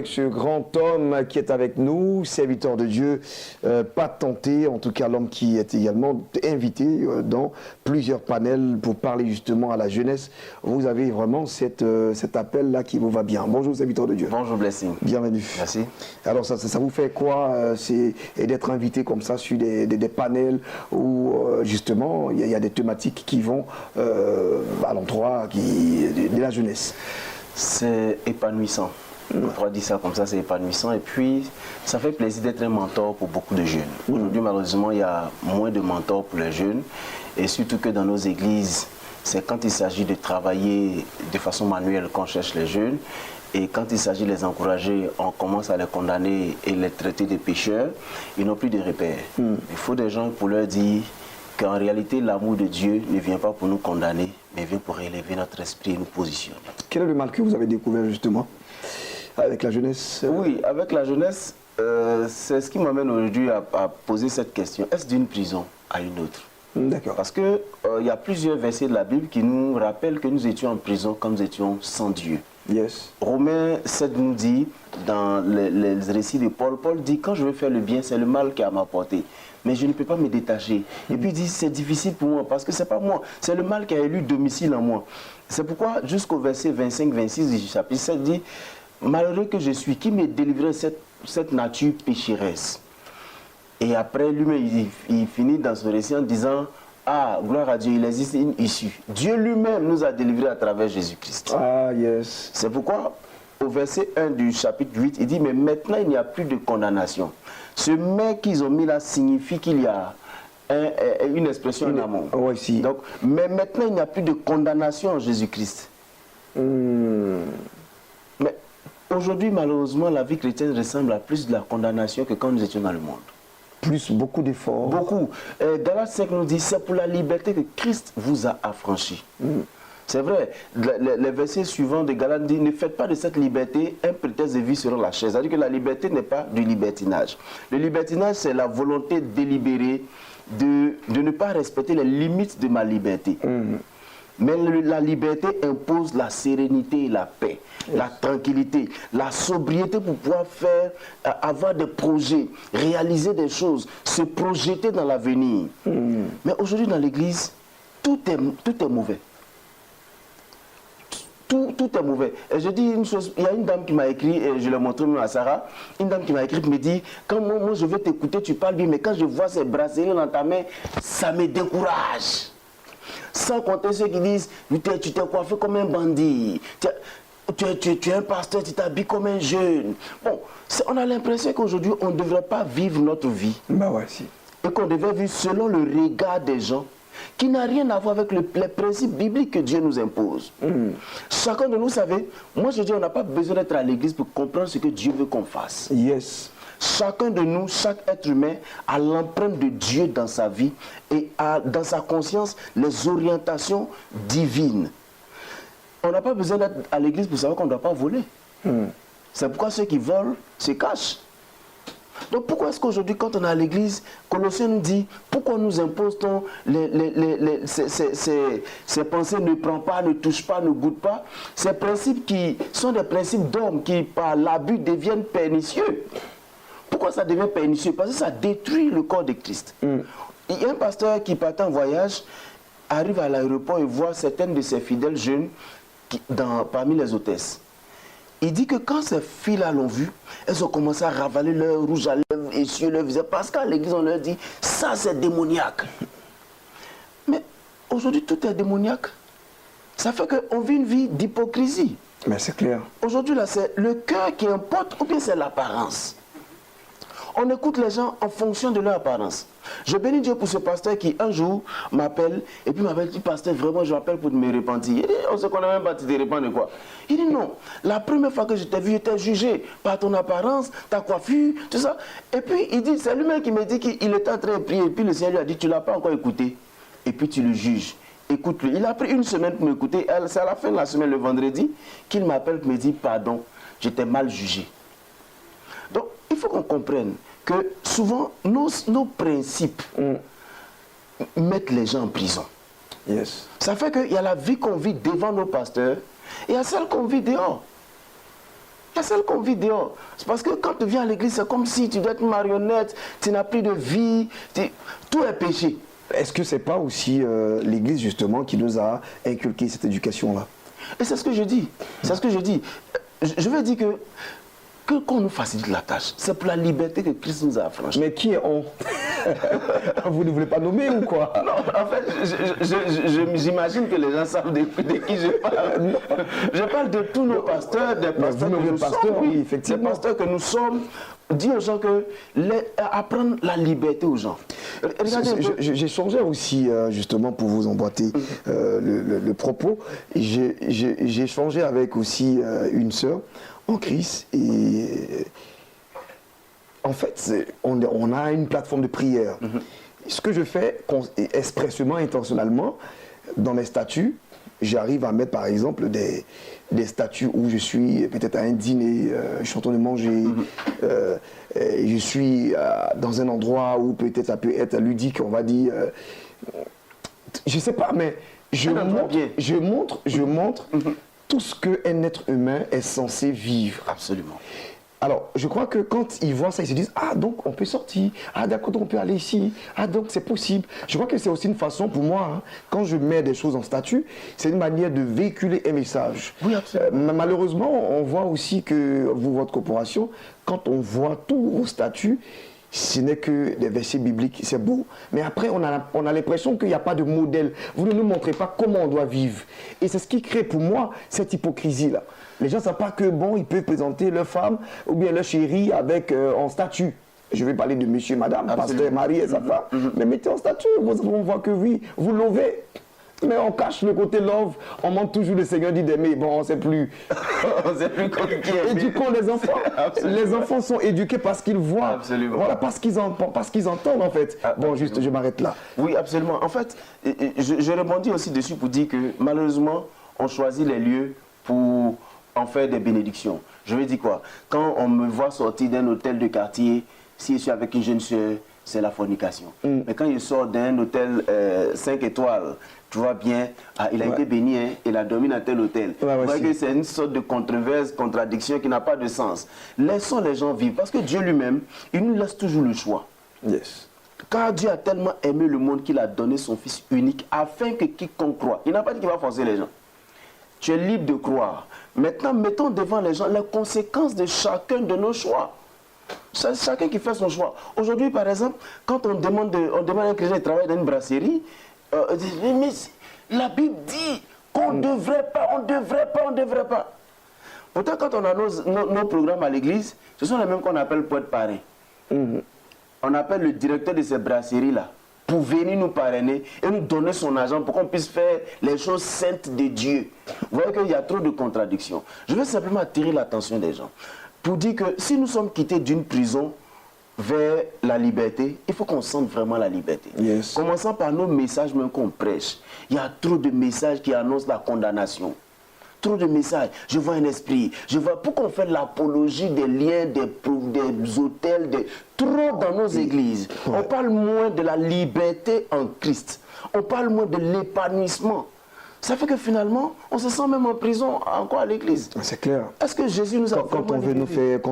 Ce grand homme qui est avec nous, serviteur de Dieu, pas tenté, en tout cas l'homme qui est également invité dans plusieurs panels pour parler justement à la jeunesse. Vous avez vraiment cet appel-là qui vous va bien. Bonjour serviteur de Dieu. Bonjour Blessing. Bienvenue. Merci. Alors ça vous fait quoi c'est d'être invité comme ça sur des panels où justement il y a des thématiques qui vont à l'endroit de la jeunesse? C'est épanouissant. On pourrait dire ça comme ça, c'est épanouissant. Et puis, ça fait plaisir d'être un mentor pour beaucoup de jeunes. Aujourd'hui, malheureusement, il y a moins de mentors pour les jeunes. Et surtout que dans nos églises, c'est quand il s'agit de travailler de façon manuelle qu'on cherche les jeunes. Et quand il s'agit de les encourager, on commence à les condamner et les traiter de pécheurs. Ils n'ont plus de repères. Il faut des gens pour leur dire qu'en réalité, l'amour de Dieu ne vient pas pour nous condamner, mais vient pour élever notre esprit et nous positionner. Quel est le mal que vous avez découvert justement avec la jeunesse? Oui, avec la jeunesse, c'est ce qui m'amène aujourd'hui à poser cette question. Est-ce d'une prison à une autre? D'accord. Parce qu'il y a plusieurs versets de la Bible qui nous rappellent que nous étions en prison quand nous étions sans Dieu. Yes. Romains 7 nous dit, dans les récits de Paul, Paul dit, quand je veux faire le bien, c'est le mal qui est à ma portée. Mais je ne peux pas me détacher. Et puis il dit, c'est difficile pour moi, parce que ce n'est pas moi, c'est le mal qui a élu domicile en moi. C'est pourquoi, jusqu'au verset 25-26 du chapitre 7 dit, malheureux que je suis, qui me délivrerait cette nature pécheresse? Et après, lui-même, il finit dans ce récit en disant, ah, gloire à Dieu, il existe une issue. Dieu lui-même nous a délivrés à travers Jésus-Christ. Ah, yes. C'est pourquoi, au verset 1 du chapitre 8, il dit, mais maintenant, il n'y a plus de condamnation. Ce mais qu'ils ont mis là signifie qu'il y a une expression en amont. Oh, si. Donc, mais maintenant, il n'y a plus de condamnation en Jésus-Christ. Mais aujourd'hui, malheureusement, la vie chrétienne ressemble à plus de la condamnation que quand nous étions dans le monde. Plus, beaucoup d'efforts. Beaucoup. Galates 5 nous dit, c'est pour la liberté que Christ vous a affranchi. C'est vrai, les versets suivants de Galates disent, ne faites pas de cette liberté un prétexte de vie selon la chair. C'est-à-dire que la liberté n'est pas du libertinage. Le libertinage, c'est la volonté délibérée de ne pas respecter les limites de ma liberté. Mais la liberté impose la sérénité et la paix, la tranquillité, la sobriété pour pouvoir avoir des projets, réaliser des choses, se projeter dans l'avenir. Mais aujourd'hui dans l'église, tout est mauvais. Tout est mauvais. Et je dis une chose, il y a une dame qui m'a écrit, et je l'ai montré même à Sarah, une dame qui m'a écrit, qui me dit, quand moi je veux t'écouter, tu parles bien, mais quand je vois ces bracelets dans ta main, ça me décourage. Sans compter ceux qui disent, tu t'es coiffé comme un bandit, tu es un pasteur, tu t'habilles comme un jeune. Bon, on a l'impression qu'aujourd'hui, on ne devrait pas vivre notre vie. Bah ouais, si. Et qu'on devrait vivre selon le regard des gens, qui n'a rien à voir avec les principes bibliques que Dieu nous impose. Chacun de nous, savez, moi je dis, on n'a pas besoin d'être à l'église pour comprendre ce que Dieu veut qu'on fasse. Yes. Chacun de nous, chaque être humain, a l'empreinte de Dieu dans sa vie et a dans sa conscience les orientations divines. On n'a pas besoin d'être à l'église pour savoir qu'on ne doit pas voler. C'est pourquoi ceux qui volent se cachent. Donc pourquoi est-ce qu'aujourd'hui, quand on est à l'église, Colossiens nous dit, pourquoi nous impose-t-on ces pensées ne prend pas, ne touche pas, ne goûte pas? Ces principes qui sont des principes d'hommes qui, par l'abus, deviennent pernicieux. Pourquoi ça devient pernicieux? Parce que ça détruit le corps de Christ. Il y a un pasteur qui partait en voyage, arrive à l'aéroport et voit certaines de ses fidèles jeunes parmi les hôtesses. Il dit que quand ces filles-là l'ont vu, elles ont commencé à ravaler leur rouge à lèvres et sur leur visage. Parce qu'à l'église, on leur dit, ça c'est démoniaque. Mais aujourd'hui, tout est démoniaque. Ça fait qu'on vit une vie d'hypocrisie. Mais c'est clair. Aujourd'hui, là, c'est le cœur qui importe ou bien c'est l'apparence. On écoute les gens en fonction de leur apparence. Je bénis Dieu pour ce pasteur qui un jour m'appelle et puis m'appelle, dit, pasteur, vraiment je m'appelle pour me repentir. Il dit, on se connaît même pas, tu te repens de quoi? Il dit non, la première fois que je t'ai vu, j'étais jugé par ton apparence, ta coiffure, tout ça. Et puis il dit, c'est lui-même qui me dit qu'il était en train de prier. Et puis le Seigneur lui a dit, tu ne l'as pas encore écouté. Et puis tu le juges. Écoute-le. Il a pris une semaine pour m'écouter. C'est à la fin de la semaine, le vendredi, qu'il m'appelle pour me dire, pardon, j'étais mal jugé. Donc il faut qu'on comprenne que souvent, nos principes mettent les gens en prison. Yes. Ça fait qu'il y a la vie qu'on vit devant nos pasteurs et il y a celle qu'on vit dehors. Il y a celle qu'on vit dehors. C'est parce que quand tu viens à l'église, c'est comme si tu dois être une marionnette, tu n'as plus de vie, tout est péché. Est-ce que c'est pas aussi l'église justement qui nous a inculqué cette éducation-là? Et c'est ce que je dis. C'est ce que je dis. Je veux dire que qu'on nous facilite la tâche, c'est pour la liberté que Christ nous a affranchis. Mais qui est on? Vous ne voulez pas nommer ou quoi? Non, en fait, j'imagine que les gens savent de qui je parle. Je parle de tous nos pasteurs, des pasteurs que nous sommes, oui, effectivement. des pasteurs que nous sommes. Dis aux gens que apprendre la liberté aux gens. J'échangeais aussi justement pour vous emboîter le propos. J'ai échangé avec aussi une sœur en Christ et en fait on a une plateforme de prière. Ce que je fais expressément, intentionnellement dans mes statuts, j'arrive à mettre par exemple des statuts où je suis peut-être à un dîner, je suis en train de manger, je suis dans un endroit où peut-être ça peut être ludique, on va dire. Je sais pas, mais je montre tout ce qu'un être humain est censé vivre. Absolument. Alors, je crois que quand ils voient ça, ils se disent « Ah, donc on peut sortir. Ah, d'accord, on peut aller ici. Ah, donc c'est possible. » Je crois que c'est aussi une façon pour moi, hein, quand je mets des choses en statut, c'est une manière de véhiculer un message. Oui, absolument. Malheureusement, on voit aussi que vous, votre corporation, quand on voit tous vos statuts, ce n'est que des versets bibliques, c'est beau. Mais après, on a l'impression qu'il n'y a pas de modèle. Vous ne nous montrez pas comment on doit vivre. Et c'est ce qui crée pour moi cette hypocrisie-là. Les gens ne savent pas que, bon, ils peuvent présenter leur femme ou bien leur chérie avec en statut. Je vais parler de monsieur, madame, pasteur, mari et sa femme. Mais mettez en statut, on voit que oui, vous lovez. Mais on cache le côté love, on montre toujours le Seigneur dit d'aimer. Bon, on ne sait plus. On ne sait plus qui est. Éduquons les enfants. Les enfants sont éduqués parce qu'ils voient. Absolument. Voilà, parce qu'ils entendent en fait. Bon, juste, je m'arrête là. Oui, absolument. En fait, je rebondis aussi dessus pour dire que malheureusement, on choisit les lieux pour en faire des bénédictions. Je veux dire quoi? Quand on me voit sortir d'un hôtel de quartier, si je suis avec une jeune soeur, c'est la fornication. Mais quand je sors d'un hôtel 5 étoiles, tu vois bien, il a été béni, hein, il a dormi dans tel hôtel. Vous voyez que c'est une sorte de controverse, contradiction qui n'a pas de sens. Laissons les gens vivre, parce que Dieu lui-même, il nous laisse toujours le choix. Yes. Car Dieu a tellement aimé le monde qu'il a donné son Fils unique afin que quiconque croit. Il n'a pas dit qu'il va forcer les gens. Tu es libre de croire. Maintenant, mettons devant les gens les conséquences de chacun de nos choix. C'est chacun qui fait son choix. Aujourd'hui, par exemple, quand on demande à un chrétien de travailler dans une brasserie, mais la Bible dit qu'on ne devrait pas, on ne devrait pas. Pourtant, quand on a nos programmes à l'église, ce sont les mêmes qu'on appelle pour être parrain. On appelle le directeur de ces brasseries-là pour venir nous parrainer et nous donner son argent pour qu'on puisse faire les choses saintes de Dieu. Vous voyez qu'il y a trop de contradictions. Je veux simplement attirer l'attention des gens pour dire que si nous sommes quittés d'une prison vers la liberté, il faut qu'on sente vraiment la liberté. Yes. Commençons par nos messages même qu'on prêche. Il y a trop de messages qui annoncent la condamnation. Trop de messages. Je vois un esprit. Je vois pourquoi on fait l'apologie des liens, des hôtels, trop dans nos églises. On parle moins de la liberté en Christ. On parle moins de l'épanouissement. Ça fait que finalement, on se sent même en prison encore à l'église. C'est clair. Est-ce que Jésus nous a quand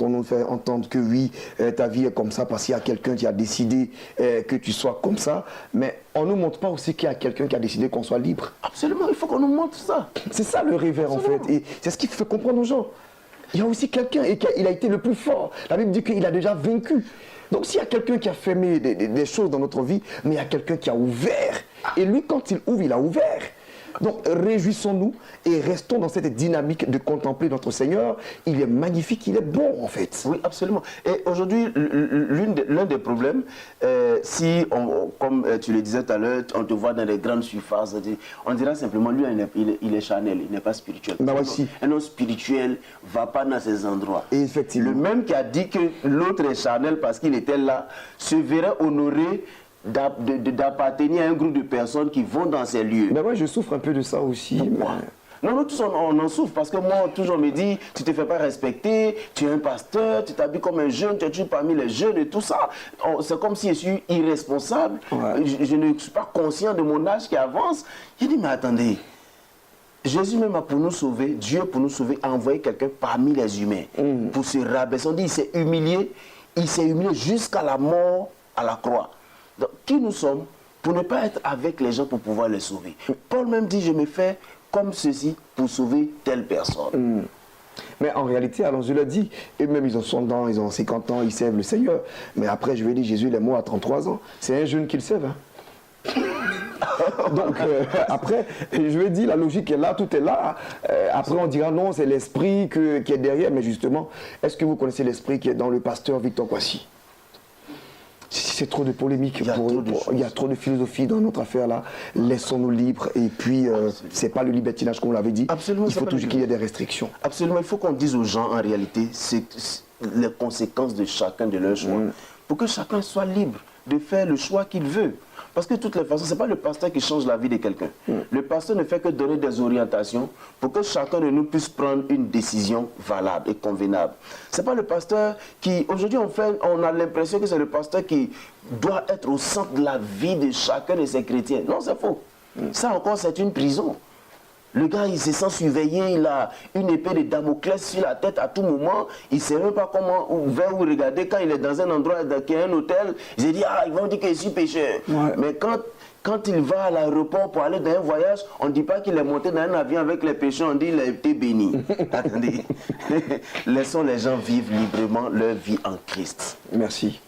on nous fait entendre que oui, ta vie est comme ça parce qu'il y a quelqu'un qui a décidé que tu sois comme ça, mais on ne nous montre pas aussi qu'il y a quelqu'un qui a décidé qu'on soit libre. Absolument, il faut qu'on nous montre ça. C'est ça le révers en fait. Et c'est ce qui fait comprendre aux gens. Il y a aussi quelqu'un et il a été le plus fort. La Bible dit qu'il a déjà vaincu. Donc s'il y a quelqu'un qui a fermé des choses dans notre vie, mais il y a quelqu'un qui a ouvert. Et lui, quand il ouvre, il a ouvert. Donc réjouissons-nous et restons dans cette dynamique de contempler notre Seigneur. Il est magnifique, il est bon en fait. Oui, absolument. Et aujourd'hui, l'un des problèmes, si, comme tu le disais tout à l'heure, on te voit dans les grandes surfaces, on dira simplement, lui, il est charnel, il n'est pas spirituel. Bah aussi. Un homme spirituel ne va pas dans ces endroits. Et effectivement. Le même qui a dit que l'autre est charnel parce qu'il était là, se verrait honoré d'appartenir à un groupe de personnes qui vont dans ces lieux. Ben ouais, je souffre un peu de ça aussi. Non, nous tous on en souffre parce que moi, toujours on me dit, tu ne te fais pas respecter, tu es un pasteur, tu t'habilles comme un jeune, tu es toujours parmi les jeunes et tout ça. C'est comme si je suis irresponsable, je ne suis pas conscient de mon âge qui avance. J'ai dit, mais attendez, Jésus même a pour nous sauver, Dieu pour nous sauver, a envoyé quelqu'un parmi les humains pour se rabaisser. On dit il s'est humilié jusqu'à la mort à la croix. Donc, qui nous sommes pour ne pas être avec les gens pour pouvoir les sauver? Paul même dit, je me fais comme ceci pour sauver telle personne. Mais en réalité, alors je le dis, eux-mêmes ils ont 100 ans, ils ont 50 ans, ils servent le Seigneur. Mais après, je vais dire, Jésus il est mort à 33 ans. C'est un jeune qui le serve. Hein. Donc après, je vais dire, la logique est là, tout est là. Après, on dira non, c'est l'esprit qui est derrière. Mais justement, est-ce que vous connaissez l'esprit qui est dans le pasteur Victor Kwasi? C'est trop de polémiques, il y a trop de philosophie dans notre affaire là. Laissons-nous libres et puis c'est pas le libertinage comme on l'avait dit. Absolument, il faut toujours qu'il y ait des restrictions. Absolument, il faut qu'on dise aux gens en réalité les conséquences de chacun de leurs choix. Pour que chacun soit libre de faire le choix qu'il veut. Parce que de toutes les façons, ce n'est pas le pasteur qui change la vie de quelqu'un. Le pasteur ne fait que donner des orientations pour que chacun de nous puisse prendre une décision valable et convenable. Ce n'est pas le pasteur qui... Aujourd'hui, on a l'impression que c'est le pasteur qui doit être au centre de la vie de chacun de ses chrétiens. Non, c'est faux. Ça encore, c'est une prison. Le gars, il se sent surveillé, il a une épée de Damoclès sur la tête à tout moment. Il ne sait même pas comment, vers où regarder. Quand il est dans un endroit, qui est un hôtel, il se dit, ah, ils vont dire que je suis pécheur. Ouais. Mais quand il va à l'aéroport pour aller dans un voyage, on ne dit pas qu'il est monté dans un avion avec les pécheurs, on dit qu'il a été béni. Attendez, laissons les gens vivre librement leur vie en Christ. Merci.